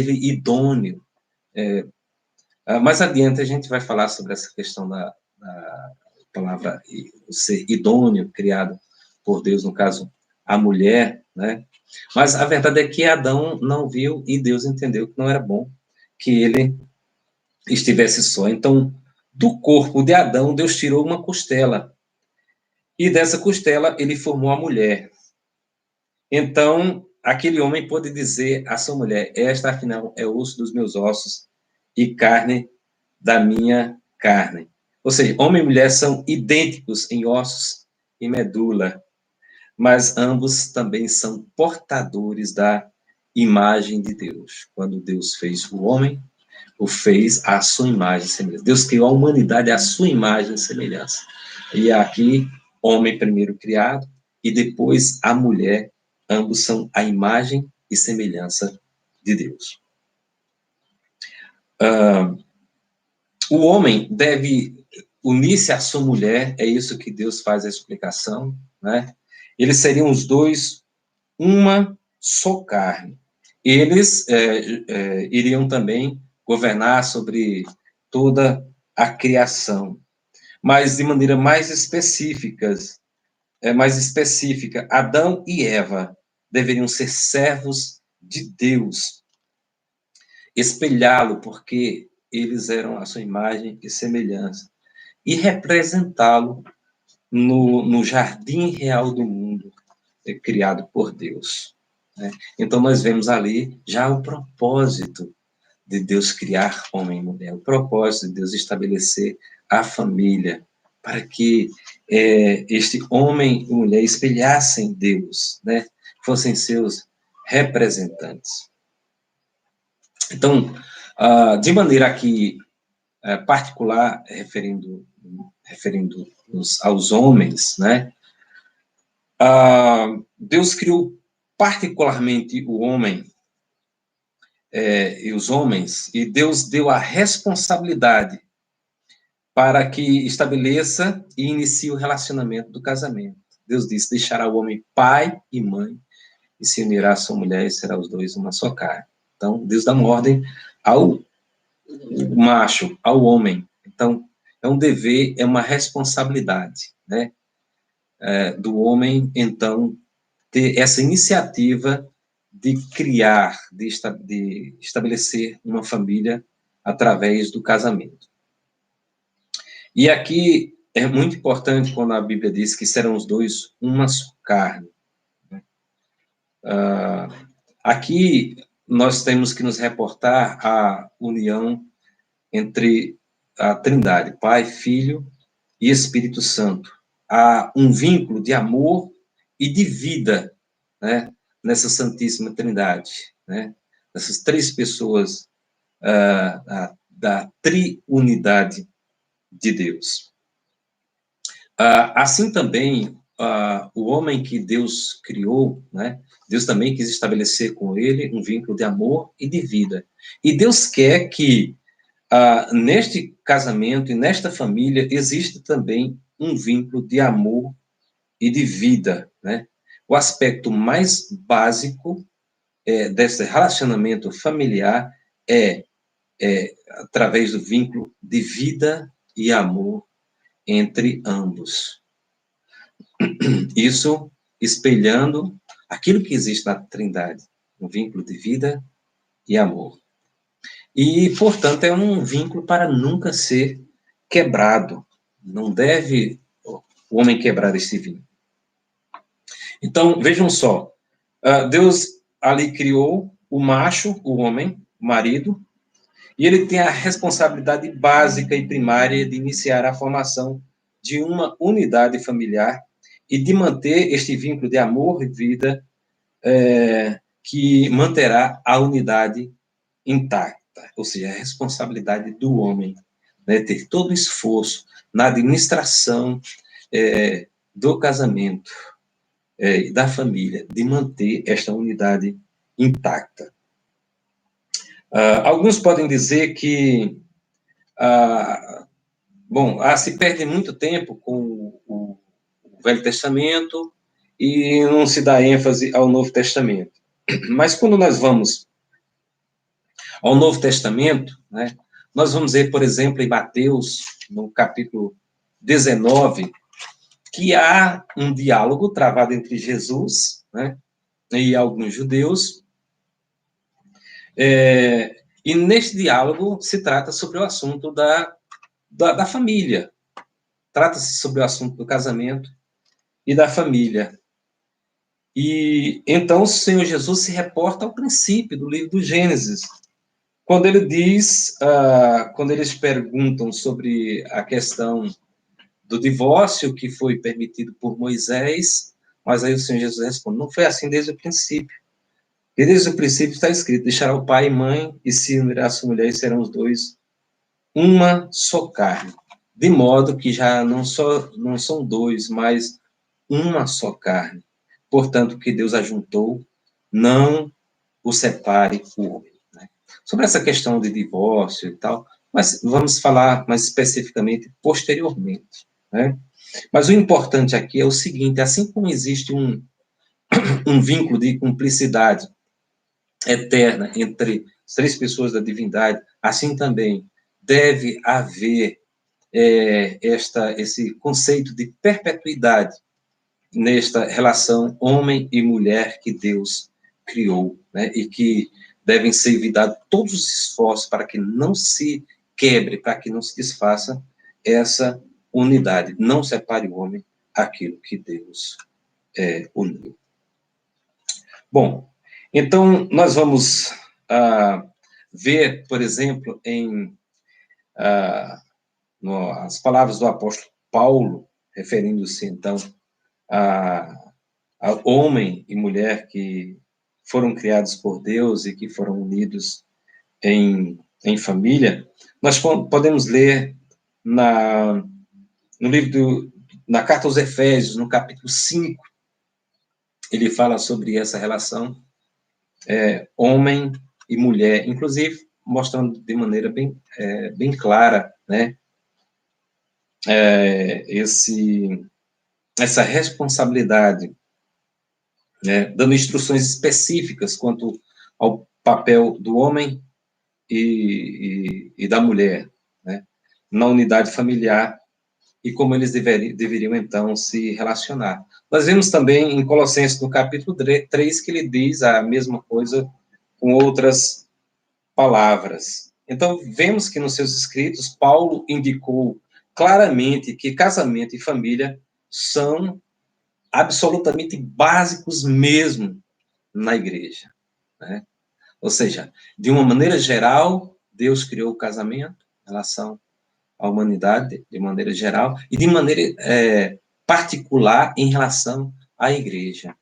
idôneo. Mais adiante a gente vai falar sobre essa questão da palavra ser idôneo, criado por Deus, no caso, a mulher, né? Mas a verdade é que Adão não viu e Deus entendeu que não era bom que ele estivesse só. Então, do corpo de Adão, Deus tirou uma costela. E dessa costela, ele formou a mulher. Então, aquele homem pôde dizer à sua mulher, esta, afinal, é osso dos meus ossos e carne da minha carne. Ou seja, homem e mulher são idênticos em ossos e medula, mas ambos também são portadores da imagem de Deus. Quando Deus fez o homem, o fez à sua imagem e semelhança. Deus criou a humanidade à sua imagem e semelhança. E aqui, homem primeiro criado, e depois a mulher, ambos são a imagem e semelhança de Deus. O homem deve unir-se à sua mulher, é isso que Deus faz a explicação, né? Eles seriam os dois uma só carne. Eles iriam também governar sobre toda a criação, mas de maneira mais específica, Adão e Eva deveriam ser servos de Deus, espelhá-lo, porque eles eram a sua imagem e semelhança, e representá-lo no jardim real do mundo, criado por Deus. Né? Então, nós vemos ali já o propósito de Deus criar homem e mulher, o propósito de Deus estabelecer a família, para que este homem e mulher espelhassem Deus, né? Fossem seus representantes. Então, de maneira aqui particular, referindo-nos aos homens, né? Deus criou particularmente o homem e os homens, e Deus deu a responsabilidade para que estabeleça e inicie o relacionamento do casamento. Deus disse, deixará o homem pai e mãe, e se unirá à sua mulher, e será os dois uma só carne. Então, Deus dá uma ordem ao macho, ao homem. Então, é um dever, é uma responsabilidade, né? do homem, então, ter essa iniciativa de criar, de estabelecer uma família através do casamento. E aqui é muito importante quando a Bíblia diz que serão os dois uma só carne. Aqui nós temos que nos reportar à união entre a Trindade, Pai, Filho e Espírito Santo. Há um vínculo de amor e de vida, né, nessa Santíssima Trindade, né, essas três pessoas da triunidade de Deus. Assim também, o homem que Deus criou, né, Deus também quis estabelecer com ele um vínculo de amor e de vida. E Deus quer que neste casamento e nesta família existe também um vínculo de amor e de vida, né? O aspecto mais básico desse relacionamento familiar é através do vínculo de vida e amor entre ambos. Isso espelhando aquilo que existe na Trindade, um vínculo de vida e amor. E, portanto, é um vínculo para nunca ser quebrado. Não deve o homem quebrar esse vínculo. Então, vejam só, Deus ali criou o macho, o homem, o marido, e ele tem a responsabilidade básica e primária de iniciar a formação de uma unidade familiar e de manter este vínculo de amor e vida que manterá a unidade intacta, ou seja, a responsabilidade do homem, né, ter todo o esforço na administração do casamento e da família, de manter esta unidade intacta. Alguns podem dizer que se perde muito tempo com o Velho Testamento e não se dá ênfase ao Novo Testamento. Mas quando nós vamos ao Novo Testamento, né, nós vamos ver, por exemplo, em Mateus, no capítulo 19, que há um diálogo travado entre Jesus, né, e alguns judeus, e neste diálogo se trata sobre o assunto da família, trata-se sobre o assunto do casamento e da família. E então o Senhor Jesus se reporta ao princípio do livro do Gênesis, quando ele diz, quando eles perguntam sobre a questão do divórcio que foi permitido por Moisés, mas aí o Senhor Jesus responde, não foi assim desde o princípio. E desde o princípio está escrito, deixará o pai e mãe e se unirá a sua mulher e serão os dois uma só carne. De modo que já não são dois, mas uma só carne. Portanto, o que Deus ajuntou, não o separe o homem. Né? Sobre essa questão de divórcio e tal, mas vamos falar mais especificamente posteriormente. Né? Mas o importante aqui é o seguinte, assim como existe um vínculo de cumplicidade eterna entre as três pessoas da divindade, assim também deve haver esse conceito de perpetuidade nesta relação homem e mulher que Deus criou, né? E que devem ser evitados todos os esforços para que não se quebre, para que não se desfaça essa unidade. Não separe o homem aquilo que Deus uniu. Bom, então nós vamos ver, por exemplo, em as palavras do apóstolo Paulo, referindo-se então a homem e mulher que foram criados por Deus e que foram unidos em família, nós podemos ler no livro na carta aos Efésios, no capítulo 5, ele fala sobre essa relação homem e mulher, inclusive mostrando de maneira bem clara, né, essa responsabilidade, né, dando instruções específicas quanto ao papel do homem e da mulher, né, na unidade familiar e como eles deveriam, então, se relacionar. Nós vemos também em Colossenses, no capítulo 3, que ele diz a mesma coisa com outras palavras. Então, vemos que nos seus escritos, Paulo indicou claramente que casamento e família são absolutamente básicos mesmo na igreja, né? Ou seja, de uma maneira geral, Deus criou o casamento em relação à humanidade, de maneira geral, e de maneira particular em relação à igreja.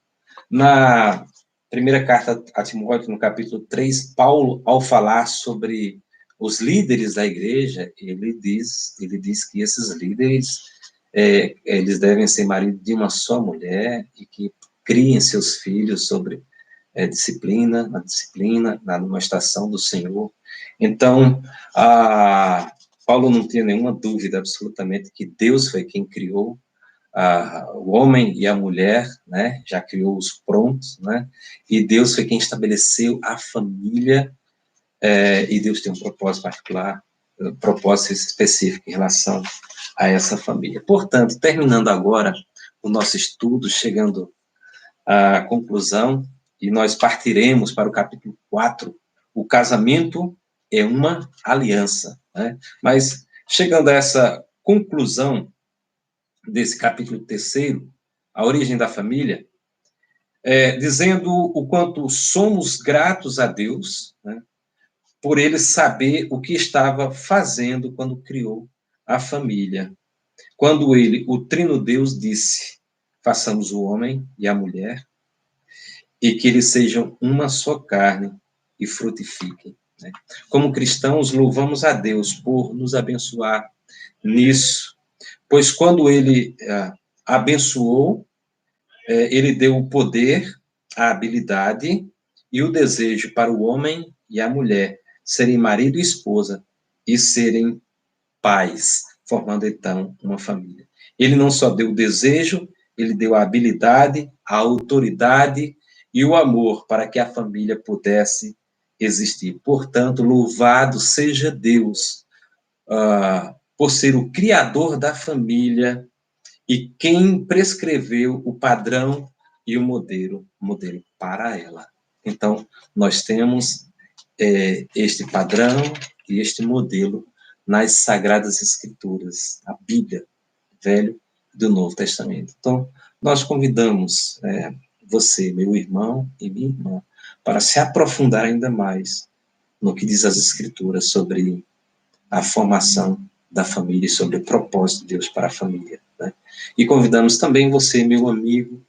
Na primeira carta a Timóteo, no capítulo 3, Paulo, ao falar sobre os líderes da igreja, ele diz que esses líderes, eles devem ser marido de uma só mulher e que criem seus filhos sobre disciplina, na demonstração do Senhor. Então, Paulo não tinha nenhuma dúvida absolutamente que Deus foi quem criou o homem e a mulher, né? Já criou-os prontos, né? E Deus foi quem estabeleceu a família, e Deus tem um propósito particular, um propósito específico em relação a essa família. Portanto, terminando agora o nosso estudo, chegando à conclusão, e nós partiremos para o capítulo 4, o casamento é uma aliança, né? Mas, chegando a essa conclusão desse capítulo 3, a origem da família, dizendo o quanto somos gratos a Deus, né, por ele saber o que estava fazendo quando criou a família. Quando ele, o Trino Deus, disse, façamos o homem e a mulher, e que eles sejam uma só carne e frutifiquem, né? Como cristãos, louvamos a Deus por nos abençoar nisso, pois quando ele abençoou, ele deu o poder, a habilidade e o desejo para o homem e a mulher serem marido e esposa e serem pais, formando então uma família. Ele não só deu o desejo, ele deu a habilidade, a autoridade e o amor para que a família pudesse existir. Portanto, louvado seja Deus por ser o criador da família e quem prescreveu o padrão e o modelo para ela. Então, nós temos este padrão e este modelo nas Sagradas Escrituras, a Bíblia, Velho e do Novo Testamento. Então, nós convidamos você, meu irmão e minha irmã, para se aprofundar ainda mais no que diz as Escrituras sobre a formação da família e sobre o propósito de Deus para a família, né? E convidamos também você, meu amigo,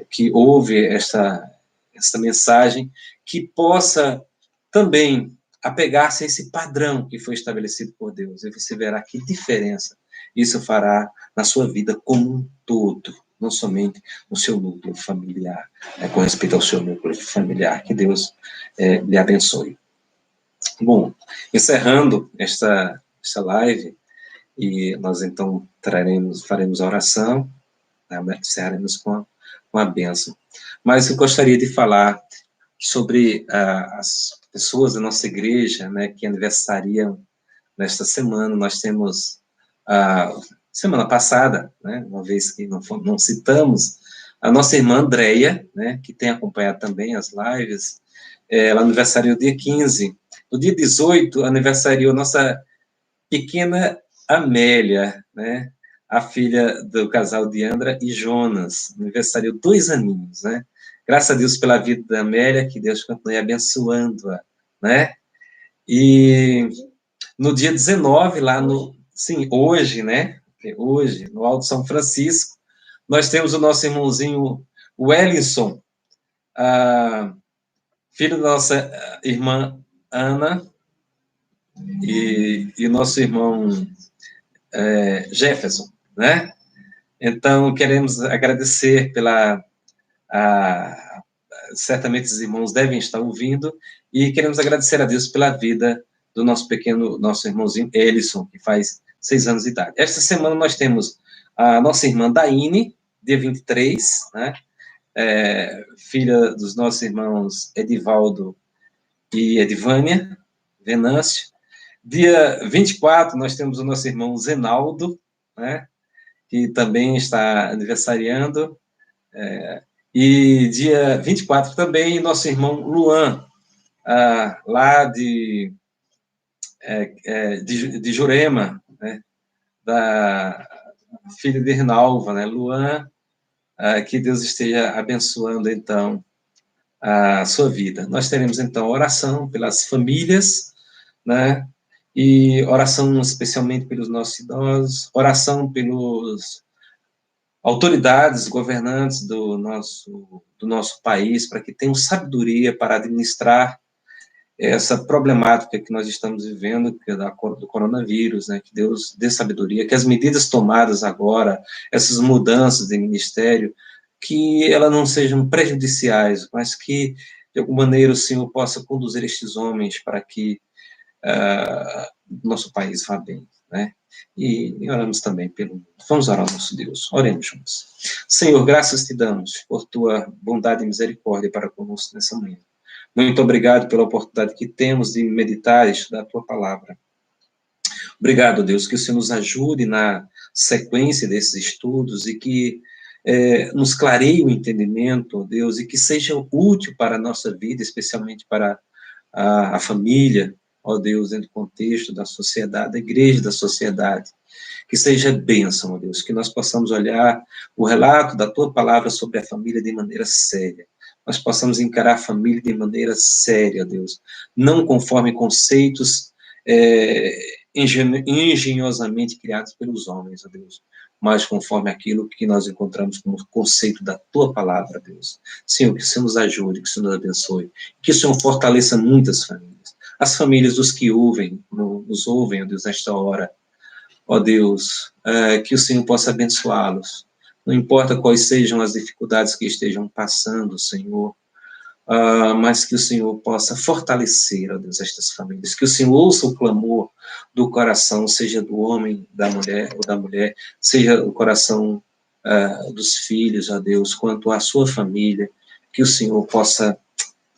que ouve esta mensagem, que possa também apegar-se a esse padrão que foi estabelecido por Deus, e você verá que diferença isso fará na sua vida como um todo, não somente no seu núcleo familiar, com respeito ao seu núcleo familiar. Que Deus lhe abençoe. Bom, encerrando esta live, e nós então faremos a oração, né, encerraremos com a bênção. Mas eu gostaria de falar sobre as pessoas da nossa igreja, né, que aniversariam nesta semana. Nós temos, semana passada, né, uma vez que não citamos, a nossa irmã Andréia, né, que tem acompanhado também as lives, ela aniversariou dia 15. No dia 18, aniversariou nossa pequena Amélia, né, a filha do casal Diandra e Jonas, aniversariou 2 aninhos, né? Graças a Deus pela vida da Amélia, que Deus continue abençoando-a, né? E no dia 19, hoje, né? Hoje, no Alto São Francisco, nós temos o nosso irmãozinho Wellington, filho da nossa irmã Ana, e o nosso irmão Jefferson, né? Então, queremos agradecer certamente os irmãos devem estar ouvindo, e queremos agradecer a Deus pela vida do nosso irmãozinho Elison, que faz 6 anos de idade. Esta semana nós temos a nossa irmã Daine, dia 23, né? Filha dos nossos irmãos Edivaldo e Edivânia Venâncio. Dia 24, nós temos o nosso irmão Zenaldo, né? Que também está aniversariando. E dia 24 também, nosso irmão Luan, lá de Jurema, né? Da filha de Rinalva, né? Luan, que Deus esteja abençoando, então, a sua vida. Nós teremos, então, oração pelas famílias, né? E oração especialmente pelos nossos idosos, oração pelos autoridades, governantes do nosso país, para que tenham sabedoria para administrar essa problemática que nós estamos vivendo, que é do coronavírus, né? Que Deus dê sabedoria, que as medidas tomadas agora, essas mudanças de ministério, que elas não sejam prejudiciais, mas que, de alguma maneira, o Senhor possa conduzir estes homens para que nosso país vá bem, né? E oramos também pelo mundo. Vamos orar ao nosso Deus. Oremos juntos. Senhor, graças te damos por tua bondade e misericórdia para conosco nessa manhã. Muito obrigado pela oportunidade que temos de meditar e estudar a tua palavra. Obrigado, Deus, que o Senhor nos ajude na sequência desses estudos e que nos clareie o entendimento, Deus, e que seja útil para a nossa vida, especialmente para a família, ó Deus, dentro do contexto da sociedade, da igreja da sociedade. Que seja bênção, ó Deus, que nós possamos olhar o relato da tua palavra sobre a família de maneira séria. Nós possamos encarar a família de maneira séria, Deus, não conforme conceitos engenhosamente criados pelos homens, ó Deus, mas conforme aquilo que nós encontramos como conceito da tua palavra, Deus. Senhor, que o Senhor nos ajude, que o Senhor nos abençoe, que o Senhor fortaleça muitas famílias, as famílias dos que nos ouvem, ó Deus, nesta hora, ó Deus, que o Senhor possa abençoá-los, não importa quais sejam as dificuldades que estejam passando, Senhor, mas que o Senhor possa fortalecer, ó Deus, estas famílias, que o Senhor ouça o clamor do coração, seja do homem, da mulher, ou da mulher, seja o coração dos filhos, ó Deus, quanto à sua família, que o Senhor possa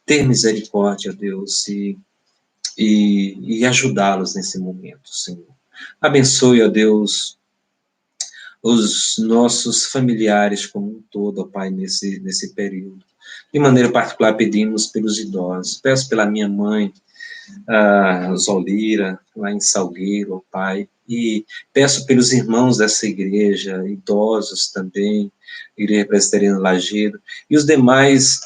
ter misericórdia, ó Deus, e ajudá-los nesse momento, Senhor. Abençoe, ó Deus, os nossos familiares como um todo, ó Pai, nesse período. De maneira particular, pedimos pelos idosos. Peço pela minha mãe, Zolira, lá em Salgueiro, ó Pai. E peço pelos irmãos dessa igreja, idosos também, Igreja Presbiteriana Lajedo, e os demais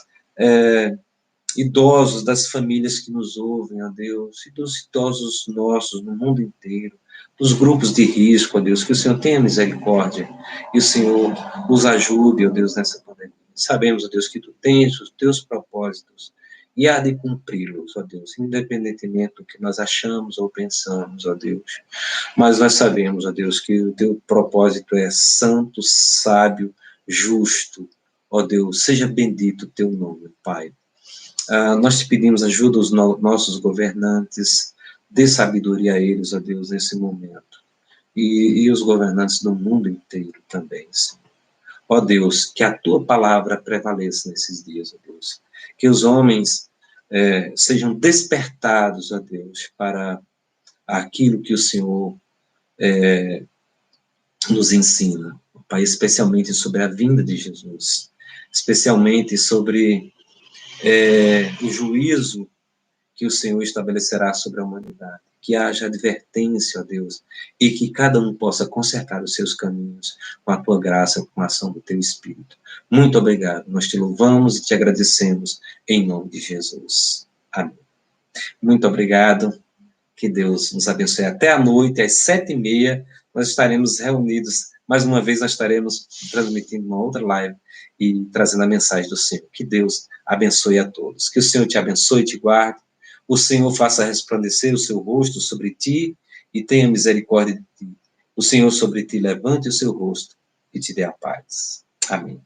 idosos das famílias que nos ouvem, ó Deus, e dos idosos nossos no mundo inteiro, dos grupos de risco, ó Deus, que o Senhor tenha misericórdia e o Senhor nos ajude, ó Deus, nessa pandemia. Sabemos, ó Deus, que tu tens os teus propósitos e há de cumpri-los, ó Deus, independentemente do que nós achamos ou pensamos, ó Deus. Mas nós sabemos, ó Deus, que o teu propósito é santo, sábio, justo, ó Deus, seja bendito o teu nome, Pai. Nós te pedimos ajuda aos nossos governantes, dê sabedoria a eles, ó Deus, nesse momento. E os governantes do mundo inteiro também, Senhor. Ó Deus, que a tua palavra prevaleça nesses dias, ó Deus. Que os homens sejam despertados, ó Deus, para aquilo que o Senhor nos ensina, Pai, especialmente sobre a vinda de Jesus, especialmente sobre o juízo que o Senhor estabelecerá sobre a humanidade, que haja advertência, ó Deus, e que cada um possa consertar os seus caminhos com a tua graça, com a ação do teu Espírito. Muito obrigado, nós te louvamos e te agradecemos em nome de Jesus. Amém. Muito obrigado, que Deus nos abençoe. Até a noite, às 7h30, nós estaremos reunidos, mais uma vez nós estaremos transmitindo uma outra live e trazendo a mensagem do Senhor. Que Deus abençoe a todos. Que o Senhor te abençoe e te guarde. O Senhor faça resplandecer o seu rosto sobre ti e tenha misericórdia de ti. O Senhor sobre ti levante o seu rosto e te dê a paz. Amém.